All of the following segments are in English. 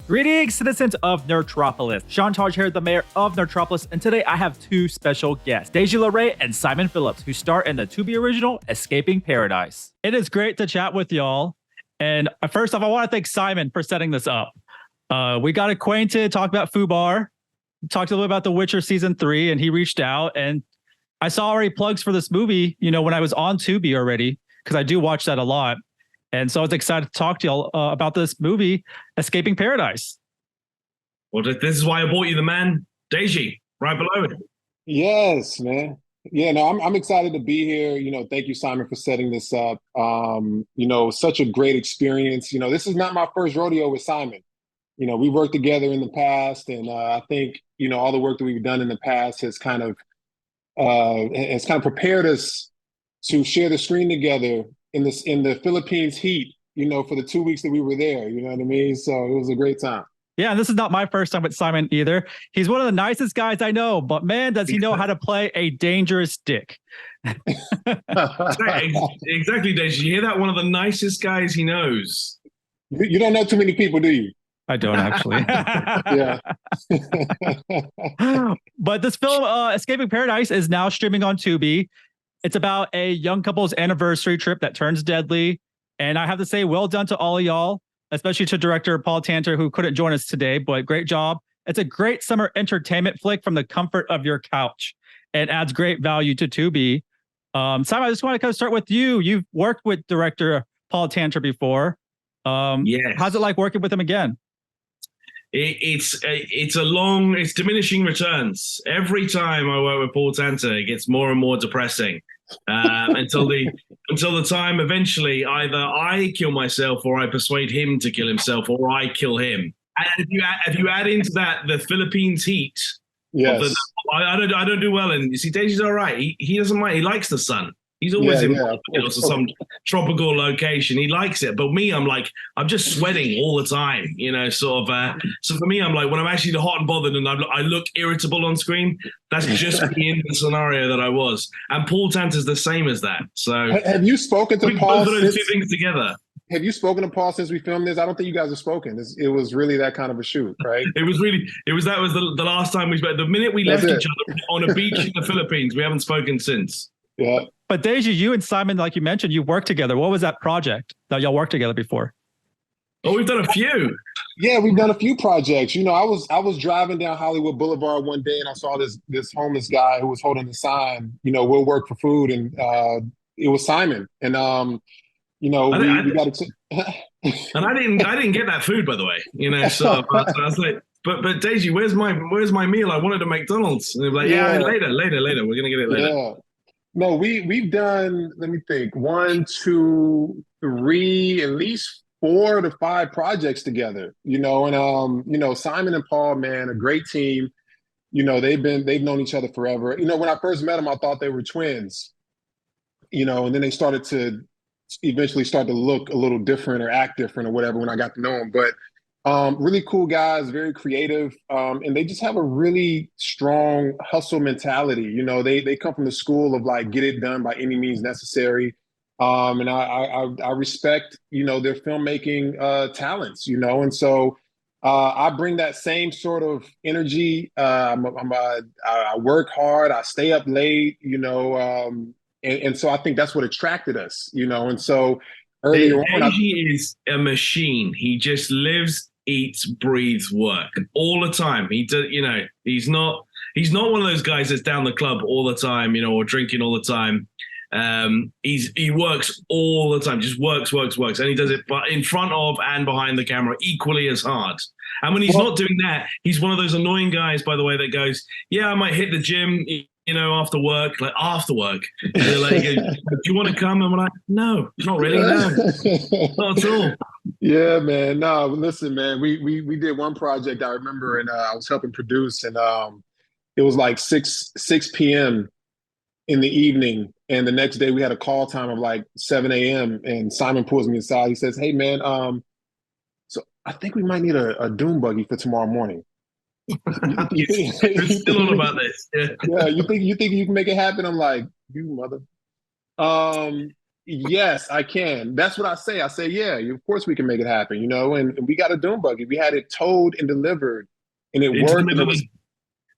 Greetings, citizens of Nerdtropolis. Sean Tajipour, the mayor of Nerdtropolis, and today I have two special guests, Deji LaRay and Simon Phillips, who star in the Tubi Original Escaping Paradise. It is great to chat with y'all. And first off, I want to thank Simon for setting this up. We got acquainted, talked about Fubar, talked a little bit about The Witcher Season 3, and he reached out. And I saw already plugs for this movie, when I was on Tubi already, because I do watch that a lot. And so I was excited to talk to y'all about this movie, Escaping Paradise. Well, this is why I brought you the man, Deji, right below it. Yes, man. Yeah, no, I'm excited to be here. Thank you, Simon, for setting this up. Such a great experience. This is not my first rodeo with Simon. We worked together in the past, and I think, all the work that we've done in the past has kind of prepared us to share the screen together in the Philippines heat, for the 2 weeks that we were there, you know what I mean? So it was a great time. Yeah, and this is not my first time with Simon either. He's one of the nicest guys I know, but man, does he know how to play a dangerous dick. Exactly, Dave. You hear that? One of the nicest guys he knows. You don't know too many people, do you? I don't actually. Yeah. But this film, Escaping Paradise, is now streaming on Tubi. It's about a young couple's anniversary trip that turns deadly. And I have to say, well done to all of y'all, especially to director Paul Tanter, who couldn't join us today, but great job. It's a great summer entertainment flick from the comfort of your couch and adds great value to Tubi. Simon, I just want to kind of start with you. You've worked with director Paul Tanter before. Yes. How's it like working with him again? It's diminishing returns. Every time I work with Paul Tanter, it gets more and more depressing until the time eventually either I kill myself or I persuade him to kill himself or I kill him. And if you add into that the Philippines heat, yes, I don't do well. And you see, Deji's all right. He doesn't mind. He likes the sun. He's always in some tropical location. He likes it. But me, I'm just sweating all the time, So for me, I'm like, when I'm actually hot and bothered and I look irritable on screen, that's just me in the scenario that I was. And Paul Tanter's the same as that. So have you spoken to Paul? Both of those two things together. Have you spoken to Paul since we filmed this? I don't think you guys have spoken. It was really that kind of a shoot, right? That was the last time we spoke. The minute we left each other on a beach in the Philippines, we haven't spoken since. Yeah. But Deji, you and Simon, like you mentioned, you worked together. What was that project that y'all worked together before? Oh, we've done a few. Yeah, we've done a few projects. I was driving down Hollywood Boulevard one day and I saw this homeless guy who was holding a sign, we'll work for food, and it was Simon. And we got to. And I didn't get that food, by the way. So I was like, but Deji, where's my meal? I wanted a McDonald's. And they're like, yeah, later. We're gonna get it later. Yeah. No, we've done, let me think, 1, 2, 3, at least 4 to 5 projects together, and Simon and Paul, man, a great team. They've known each other forever. When I first met them, I thought they were twins, and then they started to eventually start to look a little different or act different or whatever when I got to know them. But really cool guys, very creative, and they just have a really strong hustle mentality. They come from the school of get it done by any means necessary, and I respect their filmmaking talents. And so I bring that same sort of energy. I work hard, I stay up late, and so I think that's what attracted us. And so earlier on, Deji is a machine. He just lives, eats, breathes work all the time. He does, he's not one of those guys that's down the club all the time, or drinking all the time. He works all the time, just works, and he does it but in front of and behind the camera equally as hard. And when he's not doing that, he's one of those annoying guys, by the way, that goes, yeah, I might hit the gym, after work. And they're like, do you want to come? And I'm like, no, not really, no, not at all. Yeah, man. No, listen, man, we did one project I remember, and I was helping produce, and it was like 6 p.m. in the evening, and the next day we had a call time of 7 a.m. and Simon pulls me aside. He says, hey, man, so I think we might need a dune buggy for tomorrow morning. You're still on about this. Yeah, you think you can make it happen? I'm like, you mother. Yes, I can. That's what I say. I say, yeah, of course we can make it happen, and we got a dune buggy. We had it towed and delivered, and it Into the worked, and middle it of was, in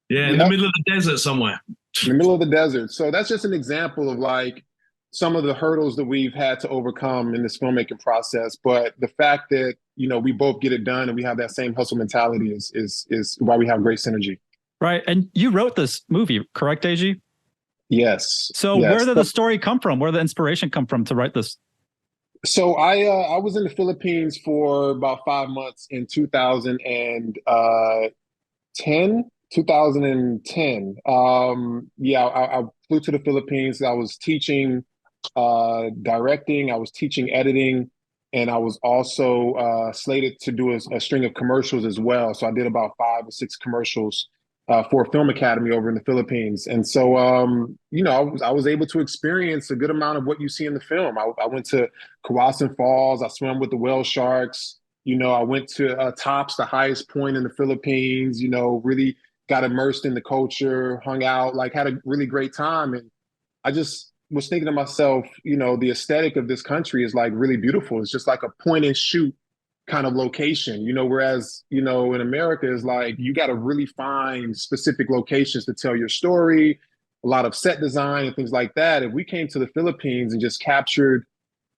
the yep, middle of the desert somewhere. in the middle of the desert. So that's just an example of like some of the hurdles that we've had to overcome in this filmmaking process. But the fact that, we both get it done and we have that same hustle mentality is why we have great synergy. Right. And you wrote this movie, correct, Deji? Yes. So Yes. where did the story come from? Where did the inspiration come from to write this? So I was in the Philippines for about 5 months in 2010. Yeah, I flew to the Philippines. I was teaching directing, I was teaching editing, and I was also slated to do a string of commercials as well. So I did about 5 or 6 commercials for a film academy over in the Philippines. And so, I was able to experience a good amount of what you see in the film. I went to Kawasan Falls. I swam with the whale sharks. I went to Tops, the highest point in the Philippines. Really got immersed in the culture, hung out, like had a really great time. And I just was thinking to myself, the aesthetic of this country is like really beautiful. It's just like a point and shoot kind of location, whereas, in America is like you got to really find specific locations to tell your story, a lot of set design and things like that. If we came to the Philippines and just captured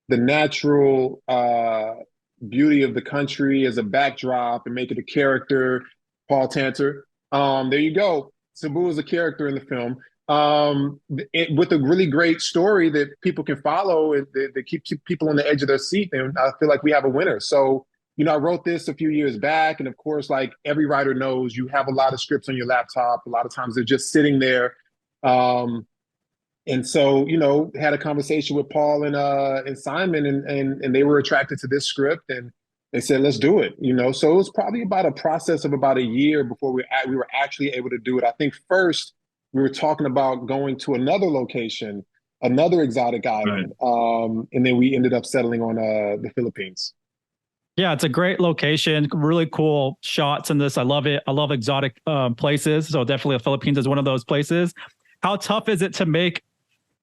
the natural beauty of the country as a backdrop and make it a character, Paul Tanter, there you go. Cebu is a character in the film. With a really great story that people can follow and that keep people on the edge of their seat, and I feel like we have a winner. So, I wrote this a few years back, and of course, like every writer knows, you have a lot of scripts on your laptop. A lot of times they're just sitting there. And so, had a conversation with Paul and Simon, and they were attracted to this script, and they said, let's do it. So it was probably about a process of about a year before we were actually able to do it. I think first we were talking about going to another location, another exotic island, right. And then we ended up settling on the Philippines. Yeah, it's a great location, really cool shots in this. I love it. I love exotic places. So definitely the Philippines is one of those places. How tough is it to make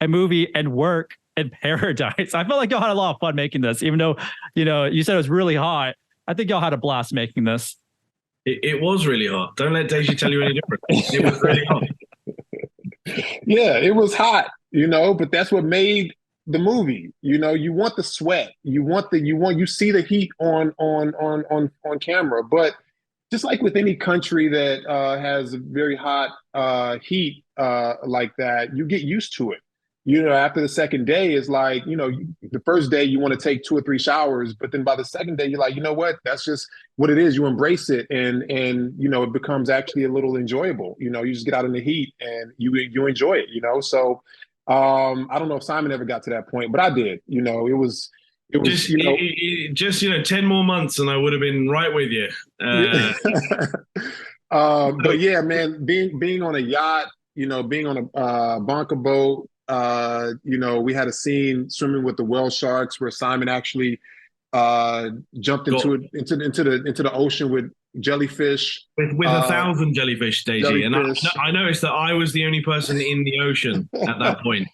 a movie and work in paradise? I felt like y'all had a lot of fun making this, even though, you said it was really hot. I think y'all had a blast making this. It was really hot. Don't let Deji tell you any different. It was really hot. Yeah, it was hot, but that's what made the movie. You want the sweat, you see the heat on camera. But just like with any country that has very hot heat like that, you get used to it. After the second day is like, the first day you want to take 2 or 3 showers, but then by the second day, you're like, you know what, that's just what it is. You embrace it. And it becomes actually a little enjoyable. You just get out in the heat and you enjoy it, So I don't know if Simon ever got to that point, but I did. It was just 10 more months and I would have been right with you. But yeah, man, being on a yacht, being on a bunker boat, we had a scene swimming with the whale sharks where Simon actually jumped into the ocean with jellyfish. With 1,000 jellyfish, Deji. And I noticed that I was the only person in the ocean at that point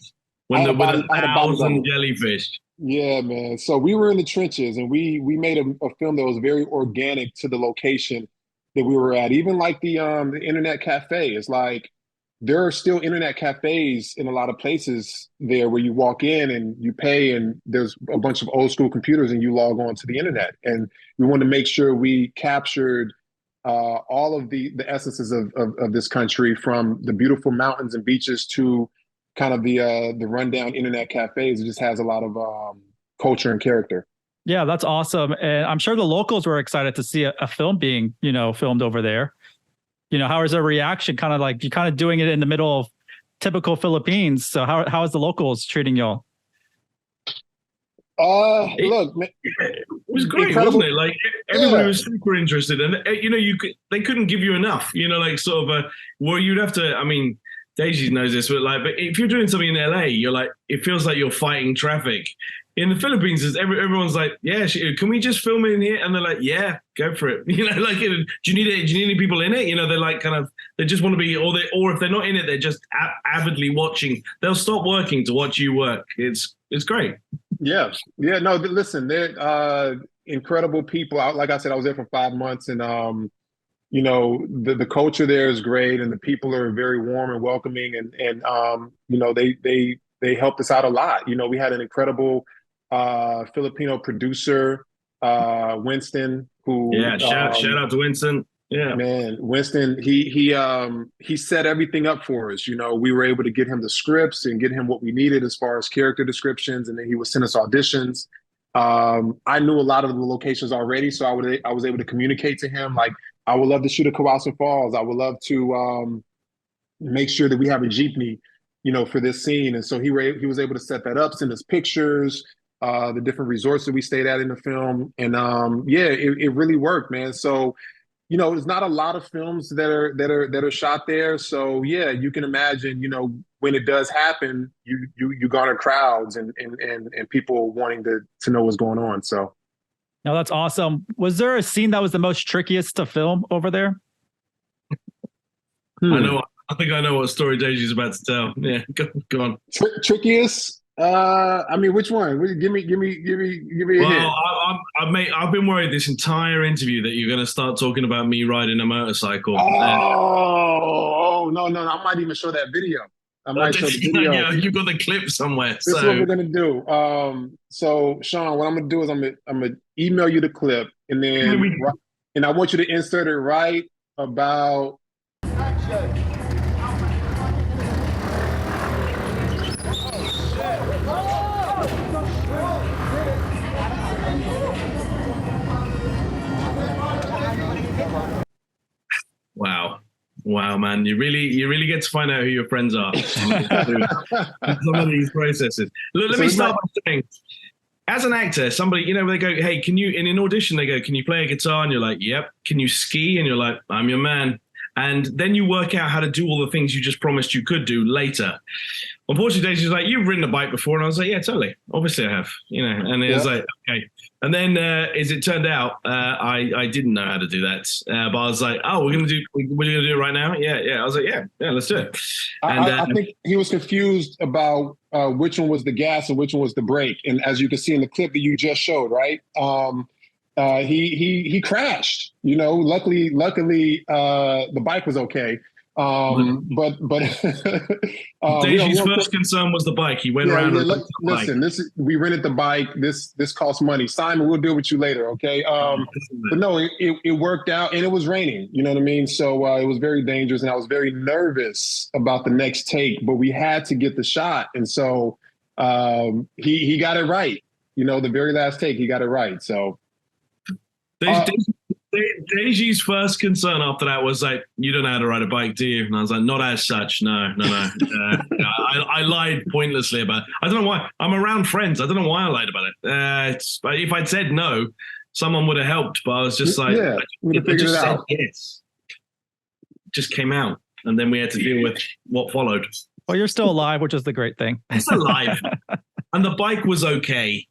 with 1,000 jellyfish. Yeah, man. So we were in the trenches and we made a film that was very organic to the location that we were at. Even like the internet cafe. It's like there are still internet cafes in a lot of places there where you walk in and you pay and there's a bunch of old school computers and you log on to the internet. And we wanted to make sure we captured all of the essences of this country, from the beautiful mountains and beaches to kind of the rundown internet cafes. It just has a lot of culture and character. Yeah, that's awesome. And I'm sure the locals were excited to see a film being, filmed over there. How is their reaction? Kind of like you're kind of doing it in the middle of typical Philippines. So how is the locals treating y'all? Look, man, it was great, wasn't it? Like everybody was super interested, and they couldn't give you enough. Like sort of well, you'd have to. I mean, Deji knows this, but if you're doing something in LA, you're like, it feels like you're fighting traffic. In the Philippines, everyone's like, yeah, can we just film it in here? And they're like, yeah, go for it. Do you need it? Do you need any people in it? They're like they just want to be, or if they're not in it, they're just avidly watching. They'll stop working to watch you work. It's great. Yeah, yeah. No, listen, they're incredible people. Like I said, I was there for 5 months, and the culture there is great, and the people are very warm and welcoming, and they helped us out a lot. We had an incredible Filipino producer, Winston, who Yeah, shout out to Winston. Yeah. man, Winston, he set everything up for us. We were able to get him the scripts and get him what we needed as far as character descriptions, and then he would send us auditions. I knew a lot of the locations already, so I was able to communicate to him like I would love to shoot at Kawasa Falls. I would love to make sure that we have a jeepney, for this scene. And so he was able to set that up, send us pictures, the different resorts that we stayed at in the film, and yeah, it really worked, man. So there's not a lot of films that are shot there. So yeah, you can imagine, when it does happen, you garner crowds and people wanting to know what's going on. So No, that's awesome. Was there a scene that was the most trickiest to film over there? I think I know what story Deji's about to tell. Yeah, go on. Trickiest? I mean, which one? Give me a hint. I've been worried this entire interview that you're going to start talking about me riding a motorcycle. No, I might even show that video. I might show the video. Yeah, you've got the clip somewhere. This is what we're gonna do. So Sean, what I'm gonna do is I'm gonna email you the clip, and then and I want you to insert it right about. Wow, man! You really get to find out who your friends are. Some of these processes. Look, let me start by saying, as an actor, somebody, they go, "Hey, can you?" In an audition, they go, "Can you play a guitar?" And you're like, "Yep." Can you ski? And you're like, "I'm your man." And then you work out how to do all the things you just promised you could do later. Unfortunately, Daisy's like, "You've ridden a bike before," and I was like, "Yeah, totally. Obviously, I have." And it was like, okay. And then, as it turned out, I didn't know how to do that. But I was like, "Oh, we're gonna do it right now." Yeah. I was like, "Yeah, let's do it." And I think he was confused about which one was the gas and which one was the brake. And as you can see in the clip that you just showed, right? He crashed. Luckily, the bike was okay. But Deji's first concern was the bike. He went around. Listen, we rented the bike. This costs money. Simon, we'll deal with you later, okay? But no, it worked out, and it was raining. You know what I mean? So it was very dangerous, and I was very nervous about the next take. But we had to get the shot, and so he got it right. The very last take, he got it right. So. Deji's first concern after that was like, "You don't know how to ride a bike, do you?" And I was like, "Not as such, no." I lied pointlessly about it. I don't know why. I'm around friends. I don't know why I lied about it. If I'd said no, someone would have helped. But I was just like, we'd have figured it out. Yes, just came out, and then we had to deal with what followed. Well, you're still alive, which is the great thing. It's alive, and the bike was okay.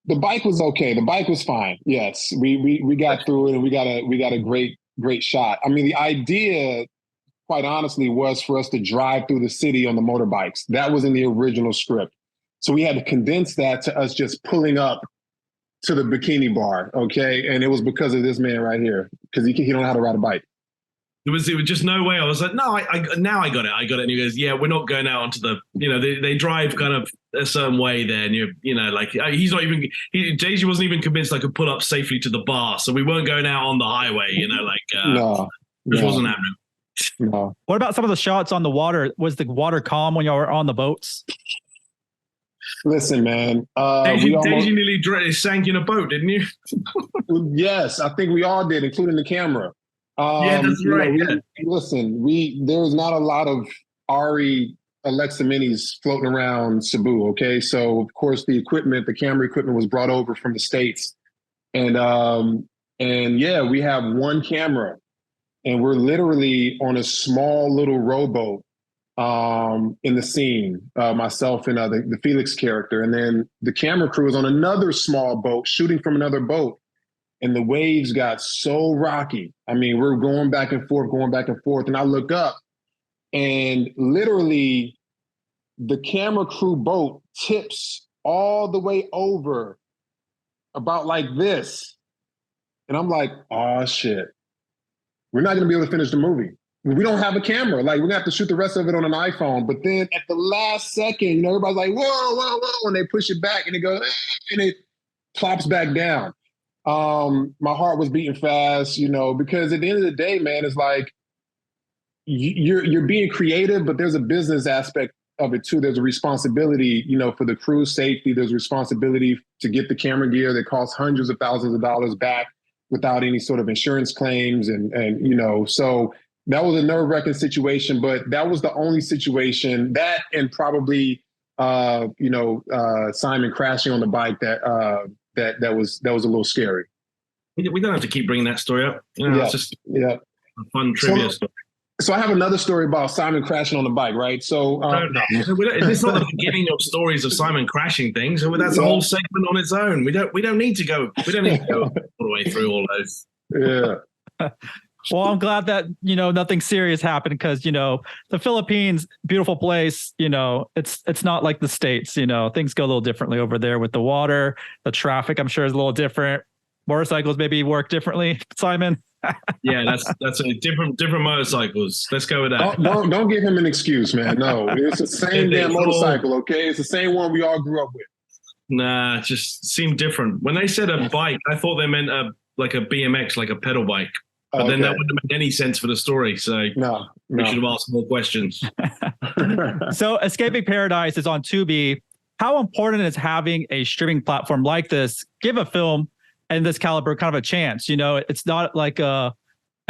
The bike was okay. The bike was fine. Yes, we got through it, and we got a great shot. I mean, the idea, quite honestly, was for us to drive through the city on the motorbikes. That was in the original script. So we had to condense that to us just pulling up to the bikini bar, okay? And it was because of this man right here, because he don't know how to ride a bike. It was just no way. I was like, no, now I got it. And he goes, "Yeah, we're not going out onto the, they drive kind of a certain way there. And he's not even, Deji wasn't even convinced I could pull up safely to the bar. So we weren't going out on the highway, This wasn't happening. No. What about some of the shots on the water? Was the water calm when you were on the boats? Listen, man. Deji nearly sank in a boat, didn't you? Yes, I think we all did, including the camera. Yeah, that's right. Listen, there's not a lot of Ari Alexa Minis floating around Cebu. Okay, so of course the camera equipment was brought over from the States, and yeah, we have one camera, and we're literally on a small little rowboat in the scene, myself and the Felix character, and then the camera crew is on another small boat shooting from another boat. And the waves got so rocky. I mean, we're going back and forth. And I look up, and literally the camera crew boat tips all the way over about like this. And I'm like, oh shit, we're not gonna be able to finish the movie. We don't have a camera. Like, we're gonna have to shoot the rest of it on an iPhone. But then at the last second, you know, everybody's like, whoa, whoa, whoa, and they push it back and it goes, and it plops back down. My heart was beating fast, you know, because at the end of the day, man, it's like you're being creative, but there's a business aspect of it too. There's a responsibility, you know, for the crew's safety. There's responsibility to get the camera gear that costs hundreds of thousands of dollars back without any sort of insurance claims, and you know, so that was a nerve-wracking situation. But that was the only situation, that and probably Simon crashing on the bike, that was a little scary. We don't have to keep bringing that story up. You know, it's just a fun trivia story. So I have another story about Simon crashing on the bike, right? So it's not the beginning of stories of Simon crashing things. That's a whole segment on its own. We don't need to go all the way through all those. Yeah. Well, I'm glad that, you know, nothing serious happened, because, you know, the Philippines, beautiful place, you know, it's not like the States, you know, things go a little differently over there with the water, the traffic, I'm sure, is a little different. Motorcycles maybe work differently, Simon. Yeah, that's a different motorcycles. Let's go with that. Don't give him an excuse, man. No, it's the same damn motorcycle, okay? It's the same one we all grew up with. Nah, it just seemed different. When they said a bike, I thought they meant like a BMX, like a pedal bike. But then that wouldn't have made any sense for the story. So we should have asked more questions. So Escaping Paradise is on Tubi. How important is having a streaming platform like this give a film and this caliber kind of a chance? You know, it's not like a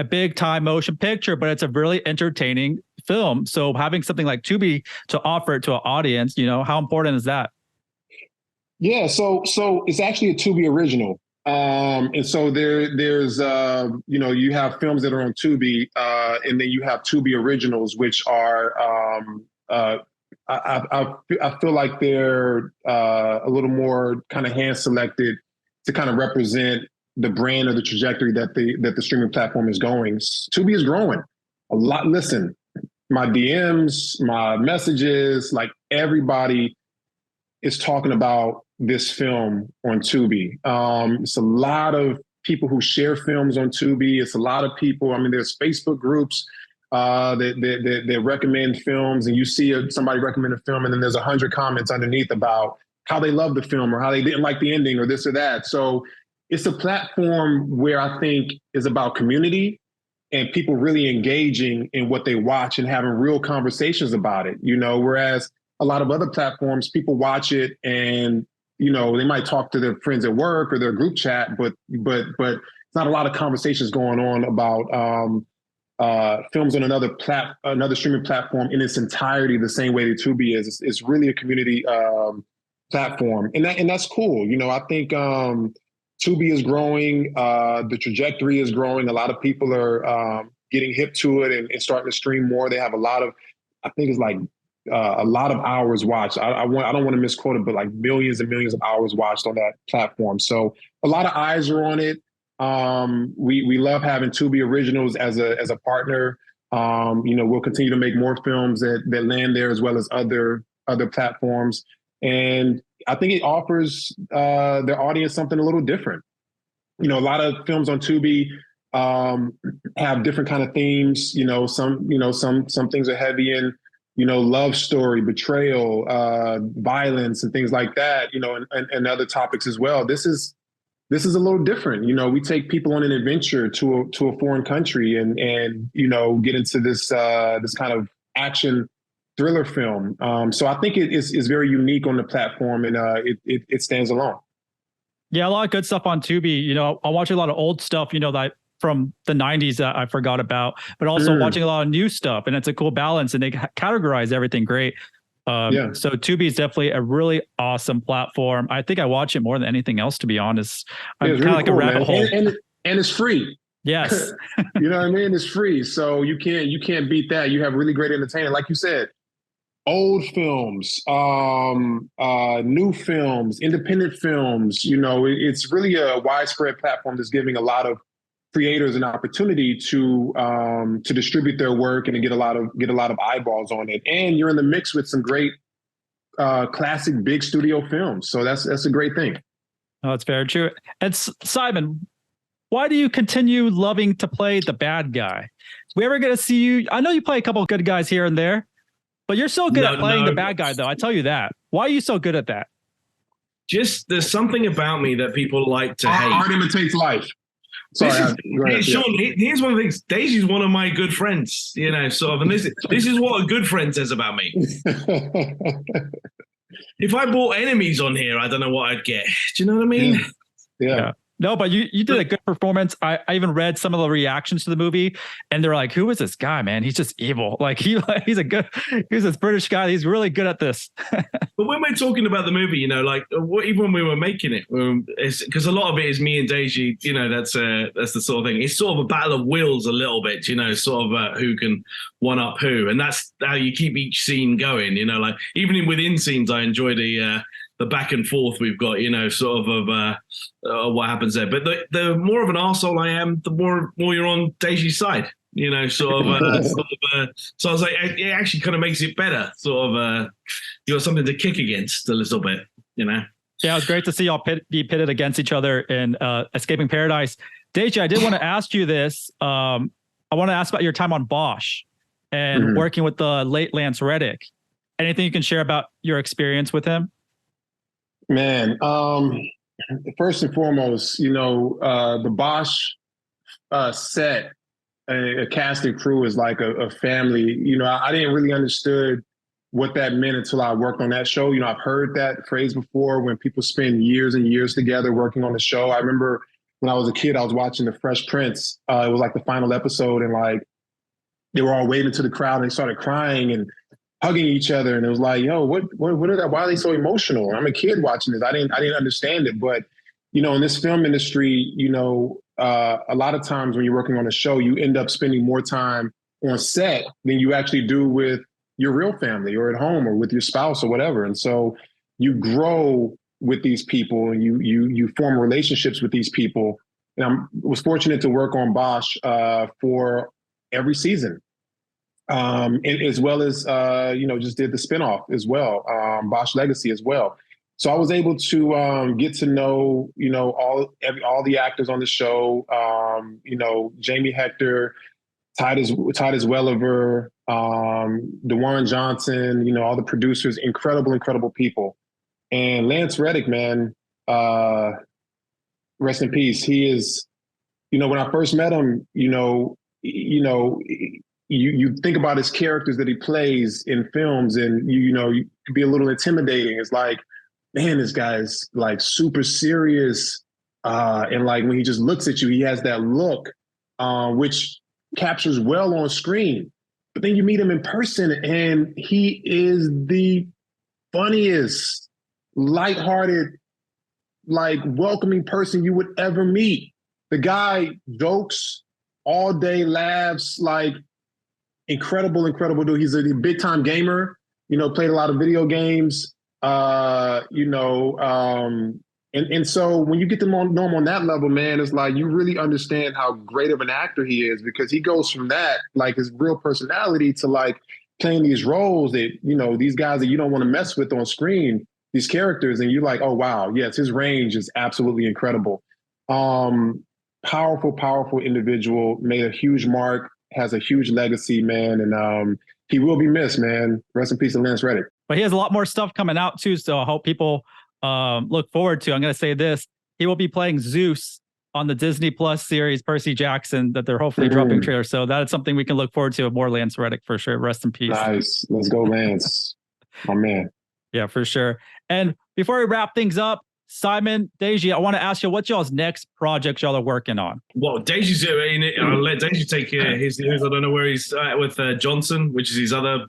big time motion picture, but it's a really entertaining film. So having something like Tubi to offer it to an audience, you know, how important is that? Yeah, so it's actually a Tubi original. And so there's you have films that are on Tubi, and then you have Tubi originals, which are I feel like they're a little more kind of hand selected to kind of represent the brand or the trajectory that the streaming platform is going. Tubi is growing a lot. Listen, my DMs, my messages, like everybody is talking about this film on Tubi. It's a lot of people who share films on Tubi. It's a lot of people. I mean, there's Facebook groups that recommend films, and you see somebody recommend a film, and then there's 100 comments underneath about how they love the film or how they didn't like the ending or this or that. So it's a platform where I think is about community and people really engaging in what they watch and having real conversations about it. You know, whereas a lot of other platforms, people watch it and, you know, they might talk to their friends at work or their group chat, but it's not a lot of conversations going on about films on another streaming platform in its entirety, the same way that Tubi is. It's really a community platform, and that's cool. You know, I think Tubi is growing, the trajectory is growing. A lot of people are getting hip to it and starting to stream more. They have a lot of, I think it's like a lot of hours watched. I don't want to misquote it, but like millions and millions of hours watched on that platform. So a lot of eyes are on it. We love having Tubi Originals as a partner. You know, we'll continue to make more films that land there, as well as other platforms. And I think it offers their audience something a little different. You know, a lot of films on Tubi have different kind of themes. You know, some things are heavy in, you know, love story, betrayal, violence, and things like that. You know, and other topics as well. This is a little different. You know, we take people on an adventure to a foreign country and you know, get into this kind of action thriller film. So I think it is very unique on the platform, and it stands alone. Yeah, a lot of good stuff on Tubi. You know, I'm watching a lot of old stuff, you know, that from the 90s that I forgot about, but also watching a lot of new stuff, and it's a cool balance, and they categorize everything great. So Tubi is definitely a really awesome platform. I think I watch it more than anything else, to be honest. I'm kind of like cool, a rabbit hole. And it's free. Yes. You know what I mean? It's free. So you can't beat that. You have really great entertainment. Like you said, old films, new films, independent films. You know, it's really a widespread platform that's giving a lot of creators an opportunity to distribute their work and to get a lot of eyeballs on it. And you're in the mix with some great classic big studio films. So that's a great thing. Oh, it's very true. And Simon, why do you continue loving to play the bad guy? We ever going to see you? I know you play a couple of good guys here and there, but you're so good at playing the bad guy, though. I tell you that. Why are you so good at that? Just there's something about me that people like to hate. Art imitates life. Sorry, Sean, here's one of the things. Daisy's one of my good friends, sort of. And this is what a good friend says about me. If I brought enemies on here, I don't know what I'd get. Do you know what I mean? Yeah. No, but you did a good performance. I even read some of the reactions to the movie, and they're like, "Who is this guy, man? He's just evil. Like he's this British guy. He's really good at this." But when we're talking about the movie, even when we were making it, because a lot of it is me and Deji. That's the sort of thing. It's sort of a battle of wills a little bit. Sort of who can one up who, and that's how you keep each scene going. Like even within scenes, I enjoy the back and forth we've got, sort of what happens there. But the more of an arsehole I am, the more you're on Deji's side, so I was like, it actually kind of makes it better. Sort of, you got something to kick against a little bit, Yeah, it was great to see y'all be pitted against each other in Escaping Paradise. Deji, I did want to ask you this. I want to ask about your time on Bosch and working with the late Lance Reddick. Anything you can share about your experience with him? Man, first and foremost, the Bosch set, a cast and crew is like a family. I didn't really understood what that meant until I worked on that show. I've heard that phrase before when people spend years and years together working on the show. I remember when I was a kid, I was watching The Fresh Prince. It was like the final episode, and like they were all waving to the crowd, and they started crying and hugging each other, and it was like, yo, what are that? Why are they so emotional? I'm a kid watching this. I didn't understand it, but in this film industry, a lot of times when you're working on a show, you end up spending more time on set than you actually do with your real family or at home or with your spouse or whatever. And so you grow with these people, and you form relationships with these people. And I was fortunate to work on Bosch for every season. And as well as, just did the spinoff as well, Bosch Legacy as well. So I was able to get to know, all the actors on the show, Jamie Hector, Titus Welliver, DeWarren Johnson, all the producers, incredible people. And Lance Reddick, man, rest in peace. He is, when I first met him, you think about his characters that he plays in films, and you could be a little intimidating. It's like, man, this guy's like super serious, and like when he just looks at you, he has that look, which captures well on screen. But then you meet him in person, and he is the funniest, lighthearted, like welcoming person you would ever meet. The guy jokes all day, laughs, like incredible dude. He's a big time gamer, played a lot of video games, and so when you get to know him on that level, man, it's like you really understand how great of an actor he is, because he goes from that, like his real personality, to like playing these roles that, these guys that you don't want to mess with on screen, these characters, and you're like, oh wow, yes, his range is absolutely incredible. Powerful individual, made a huge mark, has a huge legacy, man, and he will be missed, man. Rest in peace to Lance Reddick. But he has a lot more stuff coming out too, so I hope people look forward to. I'm going to say this: he will be playing Zeus on the Disney Plus series Percy Jackson that they're hopefully dropping trailer. So that is something we can look forward to. More Lance Reddick for sure. Rest in peace. Nice. Let's go, Lance. My man. Yeah, for sure. And before we wrap things up, Simon, Deji, I want to ask you, what's y'all's next project y'all are working on? Well, Deji's, I'll let Deji take his news. I don't know where he's at with Johnson, which is his other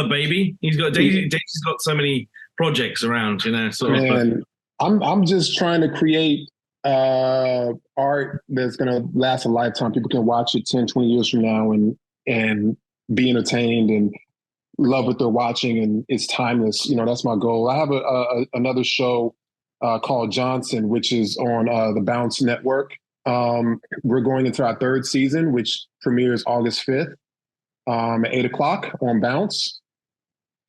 baby. Deji's got so many projects around, Man, I'm just trying to create art that's going to last a lifetime. People can watch it 10, 20 years from now and be entertained and love what they're watching, and it's timeless. That's my goal. I have another show called Johnson, which is on the Bounce Network. We're going into our third season, which premieres August 5th at 8 o'clock on Bounce.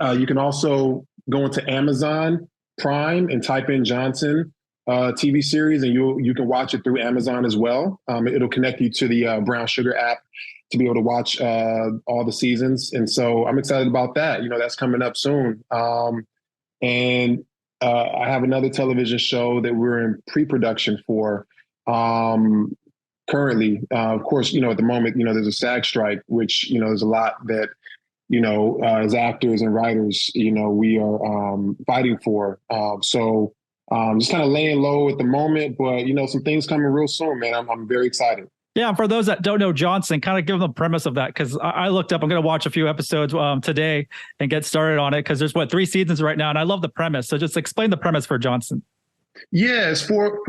You can also go into Amazon Prime and type in Johnson TV series, and you can watch it through Amazon as well. It'll connect you to the Brown Sugar app to be able to watch all the seasons. And so I'm excited about that. That's coming up soon. And I have another television show that we're in pre-production for currently. Of course, at the moment, there's a SAG strike, which, there's a lot that, as actors and writers, we are fighting for. So just kind of laying low at the moment, but, some things coming real soon, man. I'm very excited. Yeah, for those that don't know Johnson, kind of give them the premise of that, because I looked up. I'm going to watch a few episodes today and get started on it, because there's 3 seasons right now, and I love the premise. So just explain the premise for Johnson. Yeah, it's four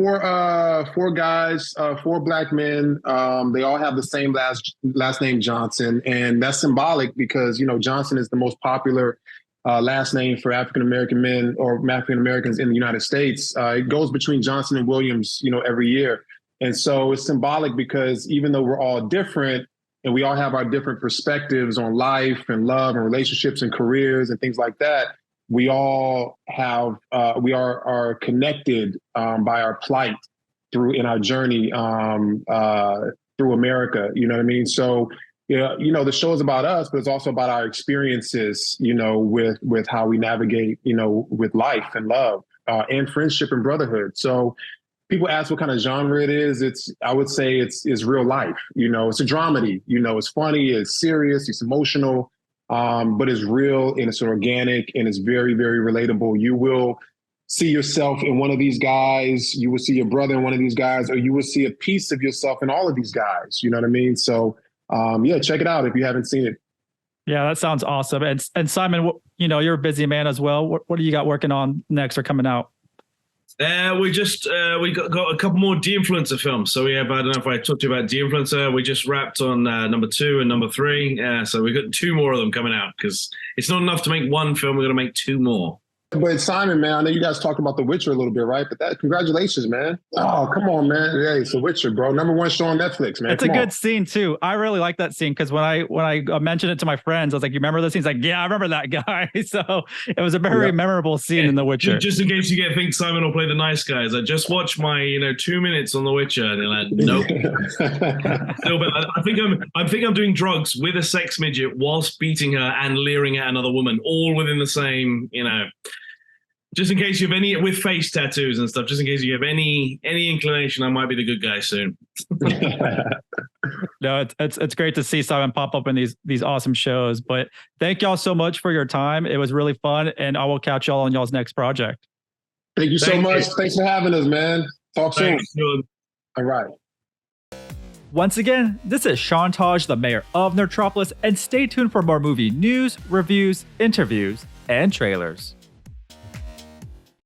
guys, 4 Black men. They all have the same last name, Johnson, and that's symbolic because Johnson is the most popular last name for African American men or African Americans in the United States. It goes between Johnson and Williams, every year. And so it's symbolic because even though we're all different and we all have our different perspectives on life and love and relationships and careers and things like that, we all have, we are connected by our plight in our journey through America. You know what I mean? So, the show is about us, but it's also about our experiences, with how we navigate, with life and love and friendship and brotherhood. So, people ask what kind of genre it is. I would say it's real life. It's a dramedy. It's funny, it's serious, it's emotional, but it's real and it's organic and it's very, very relatable. You will see yourself in one of these guys. You will see your brother in one of these guys, or you will see a piece of yourself in all of these guys. You know what I mean? So, check it out if you haven't seen it. Yeah, that sounds awesome. And Simon, you're a busy man as well. What do you got working on next or coming out? We got a couple more De-Influencer films. So we have, I don't know if I talked to you about De-Influencer. We just wrapped on number 2 and number 3. So we got 2 more of them coming out because it's not enough to make one film. We're going to make 2 more. But Simon, man, I know you guys talked about The Witcher a little bit, right? But congratulations, man. Oh, come on, man. Hey, it's The Witcher, bro. #1 show on Netflix, man. It's a good scene too. I really like that scene because when I mentioned it to my friends, I was like, "You remember this?" He's like, "Yeah, I remember that guy." So it was a very memorable scene in The Witcher. Just in case you think Simon will play the nice guys, I just watched my 2 minutes on The Witcher, and they're like, "Nope." No, but I think I'm doing drugs with a sex midget whilst beating her and leering at another woman, all within the same, Just in case you have any, with face tattoos and stuff, just in case you have any inclination, I might be the good guy soon. No, it's great to see Simon pop up in these awesome shows. But thank y'all so much for your time. It was really fun, and I will catch y'all on y'all's next project. Thank you so much. Thanks for having us, man. Talk soon. All right. Once again, this is Sean Taj, the mayor of Nerdtropolis, and stay tuned for more movie news, reviews, interviews, and trailers.